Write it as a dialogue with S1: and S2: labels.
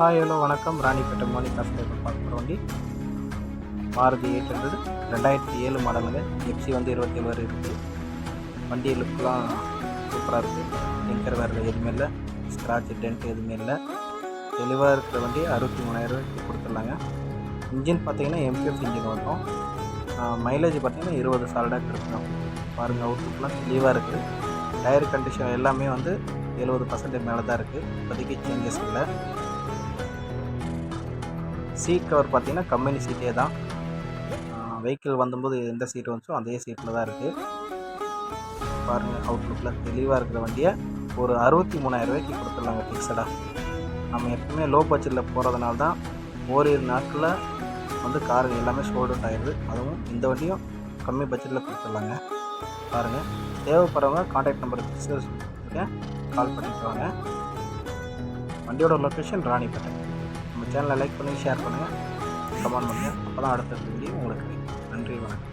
S1: Hi hello வணக்கம். Ranipet Monica stable பார்க்குற வண்டி மாருதி 800 2007 மாடலுங்க. எஃப்சி வந்து 27 வரை இருக்குது. வண்டி லுக்கெலாம் சூப்பராக இருக்குது. டிங்கர் வேறு எதுவுமே இல்லை, ஸ்க்ராட்ச் டென்ட் எதுவுமே இல்லை. தெளிவாக இருக்கிற வண்டி 63,000 கொடுத்துடலாங்க. இன்ஜின் பார்த்தீங்கன்னா எம்டிஎஃப் இன்ஜின் வரும். மைலேஜ் பார்த்தீங்கன்னா 20 சாலிடாக கிடைக்கும். பாருங்கள், அவுட்லுக்கெலாம் தெளிவாக இருக்குது. டயர் கண்டிஷன் எல்லாமே வந்து 70% மேலே தான் இருக்குது. இப்போதைக்கு சேஞ்சஸ் இல்லை. சீட் கவர் பார்த்தீங்கன்னா கம்பெனி சீட்டே தான். வெஹிக்கிள் வந்தபோது எந்த சீட் வந்துச்சோ அதே சீட்டில் தான் இருக்குது. பாருங்கள், அவுட்லுக்கில் தெளிவாக இருக்கிற வண்டியை ஒரு 63,000 கொடுத்துடலாங்க ஃபிக்ஸடாக. நம்ம எப்பவுமே லோ பட்ஜெட்டில் போகிறதுனால தான் ஓரிரு நாட்களில் வந்து காரு எல்லாமே சோல்ட் அவுட் ஆயிடுது. அதுவும் இந்த வண்டியும் கம்மி பட்ஜெட்டில் கொடுத்துடலாங்க. பாருங்கள், தேவைப்படுறவங்க கான்டாக்ட் நம்பர் இருக்கேன், கால் பண்ணிட்டு வாங்க. வண்டியோட லொக்கேஷன் ராணிப்பேட்டை. நம்ம சேனலை லைக் பண்ணி ஷேர் பண்ணுங்கள், கமெண்ட் பண்ணுங்கள். அப்போ தான் அடுத்த வீடியோ உங்களுக்கு கிடைக்கும். நன்றி, வணக்கம்.